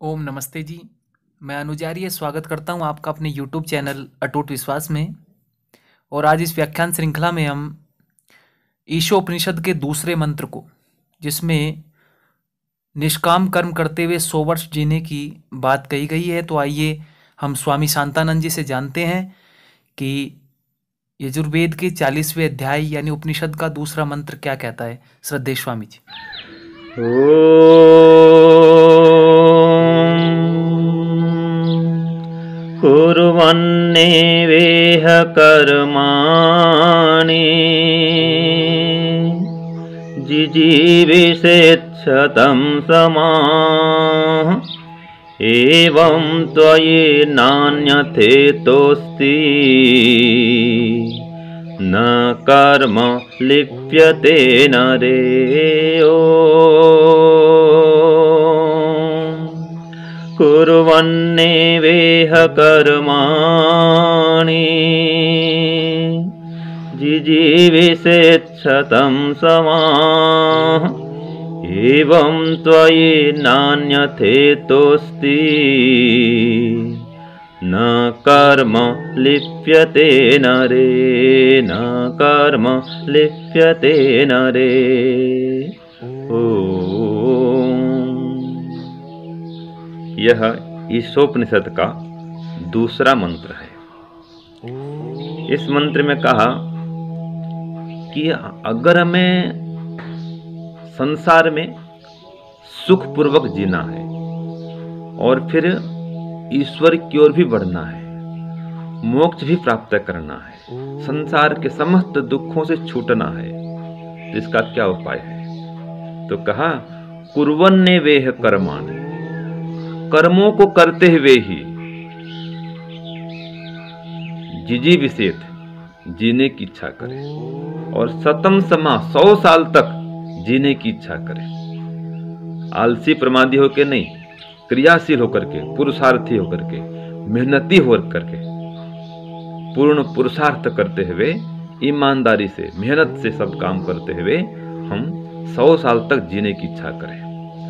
ओम नमस्ते जी। मैं अनुजारीय स्वागत करता हूं आपका अपने यूट्यूब चैनल अटूट विश्वास में। और आज इस व्याख्यान श्रृंखला में हम ईशोपनिषद के दूसरे मंत्र को, जिसमें निष्काम कर्म करते हुए 100 वर्ष जीने की बात कही गई है, तो आइए हम स्वामी शांतानंद जी से जानते हैं कि यजुर्वेद के 40वें अध्याय यानी उपनिषद का दूसरा मंत्र क्या कहता है। श्रद्धेय स्वामी जी। कुर्वन्नेवेह कर्माणि जिजीविषेच्छतं समाः एवं त्वयि नान्यथेतोऽस्ति न कर्म लिप्यते नरे। कुर्वन्नेवेह कर्माणि जिजीविषेच्छतं समाः एवं त्वयि नान्यथेतोऽस्ति न कर्म लिप्यते नरे, न कर्म लिप्यते नरे। यह ईशोपनिषद का दूसरा मंत्र है। इस मंत्र में कहा कि अगर हमें संसार में सुखपूर्वक जीना है और फिर ईश्वर की ओर भी बढ़ना है, मोक्ष भी प्राप्त करना है, संसार के समस्त दुखों से छूटना है, तो इसका क्या उपाय है? तो कहा कुर्वन्नेवेह कर्माणि, कर्मों को करते हुए ही जिजीविषेथ जीने की इच्छा करें और शतम समा 100 साल तक जीने की इच्छा करें। आलसी प्रमादी होकर नहीं, क्रियाशील होकर के, पुरुषार्थी होकर के, मेहनती होकर के, पूर्ण पुरुषार्थ करते हुए, ईमानदारी से, मेहनत से सब काम करते हुए हम 100 साल तक जीने की इच्छा करें।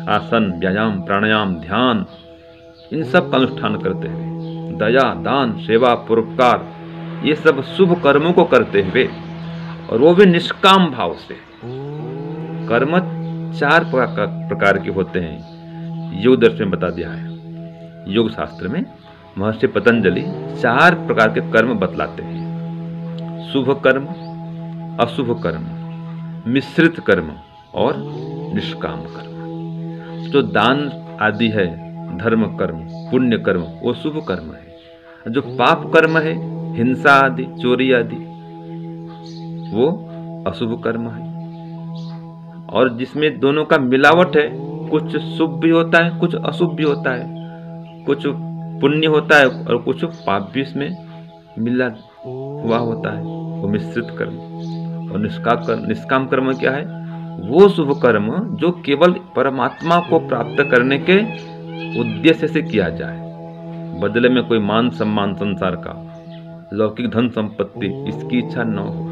आसन, व्यायाम, प्राणायाम, ध्यान, इन सब का अनुष्ठान करते हुए, दया, दान, सेवा, परोपकार, ये सब शुभ कर्मों को करते हुए, और वो भी निष्काम भाव से। कर्म 4 प्रकार के होते हैं, योग दर्शन में बता दिया है। योग शास्त्र में महर्षि पतंजलि 4 प्रकार के कर्म बतलाते हैं: शुभ कर्म, अशुभ कर्म, मिश्रित कर्म और निष्काम कर्म। जो दान आदि है, धर्म कर्म, पुण्य कर्म, वो शुभ कर्म है। जो पाप कर्म है, हिंसा आदि, चोरी आदि, वो अशुभ कर्म है। और जिसमें दोनों का मिलावट है, कुछ शुभ भी होता है, कुछ अशुभ भी होता है, कुछ पुण्य होता है और कुछ पाप भी इसमें मिला हुआ होता है, वो मिश्रित कर्म। और निष्काम कर्म क्या है? वो शुभ कर्म जो केवल परमात्मा को प्राप्त करने के उद्देश्य से किया जाए, बदले में कोई मान सम्मान, संसार का, लौकिक धन संपत्ति, इसकी इच्छा न हो,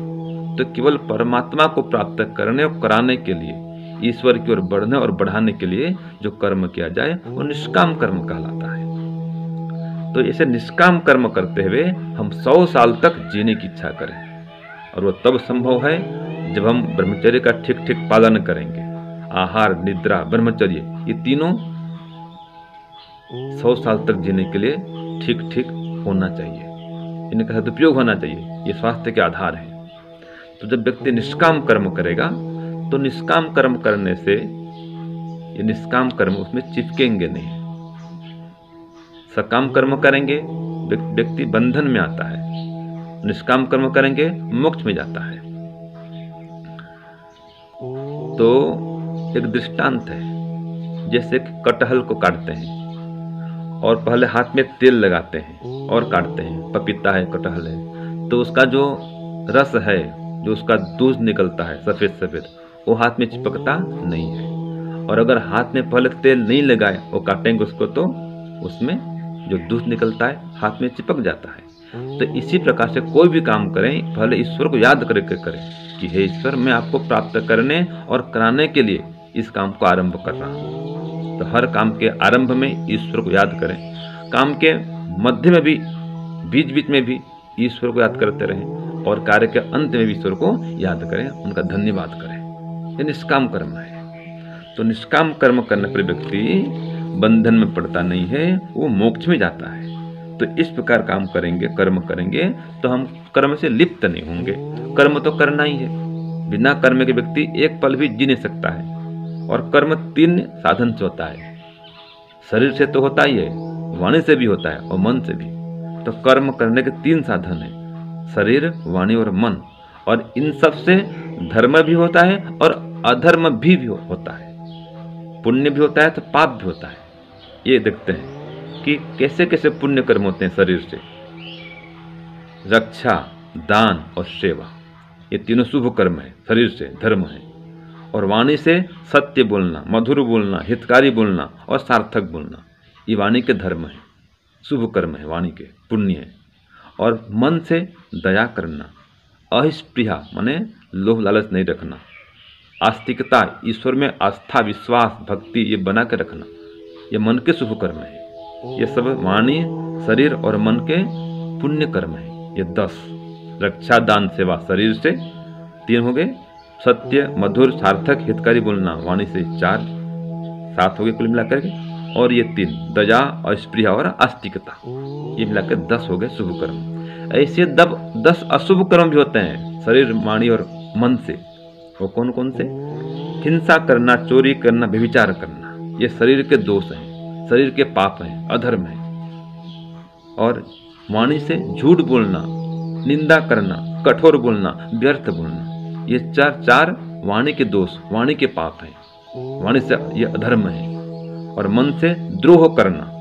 तो केवल परमात्मा को प्राप्त करने और कराने के लिए, ईश्वर की ओर बढ़ने और बढ़ाने के लिए जो कर्म किया जाए, वो निष्काम कर्म कहलाता है। तो ऐसे निष्काम कर्म करते हुए हम 100 साल तक जीने की इच्छा करें, और वो तब संभव है जब हम ब्रह्मचर्य का ठीक ठीक पालन करेंगे। आहार, निद्रा, ब्रह्मचर्य, ये तीनों 100 साल तक जीने के लिए ठीक ठीक होना चाहिए, इनका सदुपयोग होना चाहिए। ये स्वास्थ्य के आधार है। तो जब व्यक्ति निष्काम कर्म करेगा, तो निष्काम कर्म करने से ये निष्काम कर्म उसमें चिपकेंगे नहीं। सकाम कर्म करेंगे, व्यक्ति बंधन में आता है, निष्काम कर्म करेंगे, मोक्ष में जाता है। तो एक दृष्टांत है, जैसे कि कटहल को काटते हैं और पहले हाथ में तेल लगाते हैं और काटते हैं। पपीता है, कटहल है, तो उसका जो रस है, जो उसका दूध निकलता है सफेद सफेद, वो हाथ में चिपकता नहीं है। और अगर हाथ में पहले तेल नहीं लगाए वो काटेंगे उसको, तो उसमें जो दूध निकलता है हाथ में चिपक जाता है। तो इसी प्रकार से कोई भी काम करें, पहले ईश्वर को याद करके करें कि हे ईश्वर, मैं आपको प्राप्त करने और कराने के लिए इस काम को आरंभ कर रहा हूँ। तो हर काम के आरंभ में ईश्वर को याद करें, काम के मध्य में भी, बीच बीच में भी ईश्वर को याद करते रहें और कार्य के अंत में भी ईश्वर को याद करें, उनका धन्यवाद करें। ये निष्काम कर्म है। तो निष्काम कर्म करने पर व्यक्ति बंधन में पड़ता नहीं है, वो मोक्ष में जाता है। तो इस प्रकार काम करेंगे, कर्म करेंगे तो हम कर्म से लिप्त नहीं होंगे। कर्म तो करना ही है, बिना कर्म के व्यक्ति एक पल भी जी नहीं सकता है। और कर्म 3 साधन से होता है, शरीर से तो होता ही है, वाणी से भी होता है और मन से भी। तो कर्म करने के 3 साधन है, शरीर, वाणी और मन। और इन सब से धर्म भी होता है और अधर्म भी होता है, पुण्य भी होता है तो पाप भी होता है। ये देखते हैं कि कैसे कैसे पुण्य कर्म होते हैं शरीर से। रक्षा, दान और सेवा, ये तीनों शुभ कर्म है, शरीर से धर्म है। और वाणी से सत्य बोलना, मधुर बोलना, हितकारी बोलना और सार्थक बोलना, ये वाणी के धर्म है, शुभ कर्म है, वाणी के पुण्य है। और मन से दया करना, अस्पृहा माने लोभ लालच नहीं रखना, आस्तिकता, ईश्वर में आस्था, विश्वास, भक्ति ये बना के रखना, ये मन के शुभ कर्म है। ये सब वाणी, शरीर और मन के पुण्य कर्म है। ये 10 रक्षा, दान, सेवा शरीर से 3 हो गए, सत्य, मधुर, सार्थक, हितकारी बोलना वाणी से 4, 7 हो गए कुल मिलाकर के। और ये 3 दया, अस्पृहा और आस्तिकता, ये मिलाकर 10 हो गए शुभ कर्म। ऐसे 10 अशुभ कर्म भी होते हैं शरीर, वाणी और मन से। वो कौन कौन से? हिंसा करना, चोरी करना, व्यभिचार करना, ये शरीर के दोष हैं, शरीर के पाप हैं, अधर्म है। और वाणी से झूठ बोलना, निंदा करना, कठोर बोलना, व्यर्थ बोलना, ये 4 वाणी के दोष, वाणी के पाप हैं, वाणी से ये अधर्म है। और मन से द्रोह करना,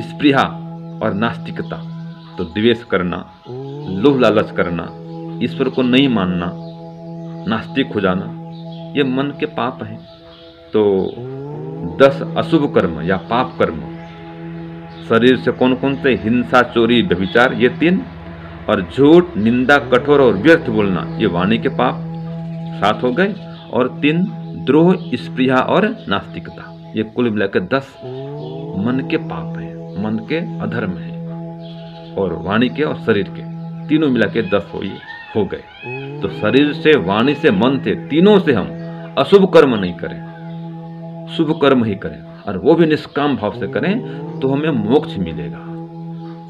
स्पृहा और नास्तिकता, तो द्वेष करना, लोभ लालच करना, ईश्वर को नहीं मानना, नास्तिक हो जाना, ये मन के पाप हैं। तो 10 अशुभ कर्म या पाप कर्म शरीर से कौन कौन से? हिंसा, चोरी, व्यभिचार, ये 3। और झूठ, निंदा, कठोर और व्यर्थ बोलना, ये वाणी के पाप 7 हो गए। और 3 द्रोह, स्पृहा और नास्तिकता, ये कुल मिलाकर 10 मन के पाप हैं, मन के अधर्म हैं। और वाणी के और शरीर के तीनों मिलाकर 10 हो गए। तो शरीर से, वाणी से, मन से, तीनों से हम अशुभ कर्म नहीं करें, शुभ कर्म ही करें, और वो भी निष्काम भाव से करें तो हमें मोक्ष मिलेगा।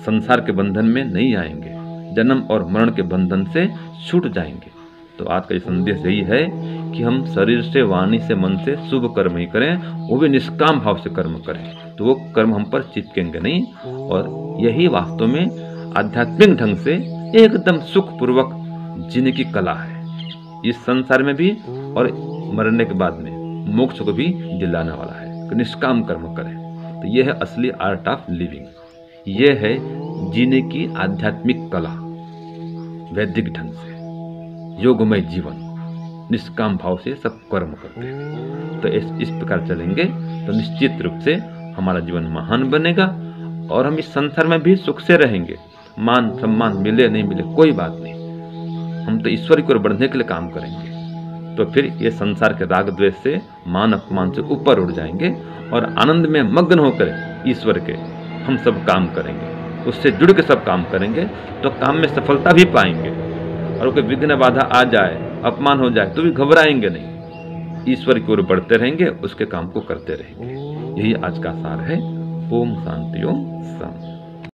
संसार के बंधन में नहीं आएंगे, जन्म और मरण के बंधन से छूट जाएंगे। तो आज का ये संदेश यही है कि हम शरीर से, वाणी से, मन से शुभ कर्म ही करें, वो भी निष्काम भाव से कर्म करें, तो वो कर्म हम पर चिपकेंगे नहीं। और यही वास्तव में आध्यात्मिक ढंग से एकदम सुखपूर्वक जीने की कला है, इस संसार में भी और मरने के बाद में मोक्ष को भी दिलाने वाला है। निष्काम कर्म करें, तो यह है असली आर्ट ऑफ लिविंग, यह है जीने की आध्यात्मिक कला, वैदिक ढंग से योगमय जीवन, निष्काम भाव से सब कर्म करते हैं। तो इस प्रकार चलेंगे तो निश्चित रूप से हमारा जीवन महान बनेगा और हम इस संसार में भी सुख से रहेंगे। मान सम्मान मिले नहीं मिले कोई बात नहीं, हम तो ईश्वर की ओर बढ़ने के लिए काम करेंगे। तो फिर ये संसार के राग द्वेष से, मान अपमान से ऊपर उड़ जाएंगे और आनंद में मग्न होकर ईश्वर के हम सब काम करेंगे, उससे जुड़ के सब काम करेंगे तो काम में सफलता भी पाएंगे। और कोई विघ्न बाधा आ जाए, अपमान हो जाए तो भी घबराएंगे नहीं, ईश्वर की ओर बढ़ते रहेंगे, उसके काम को करते रहेंगे। यही आज का सार है। ओम शांति, ओम शांति।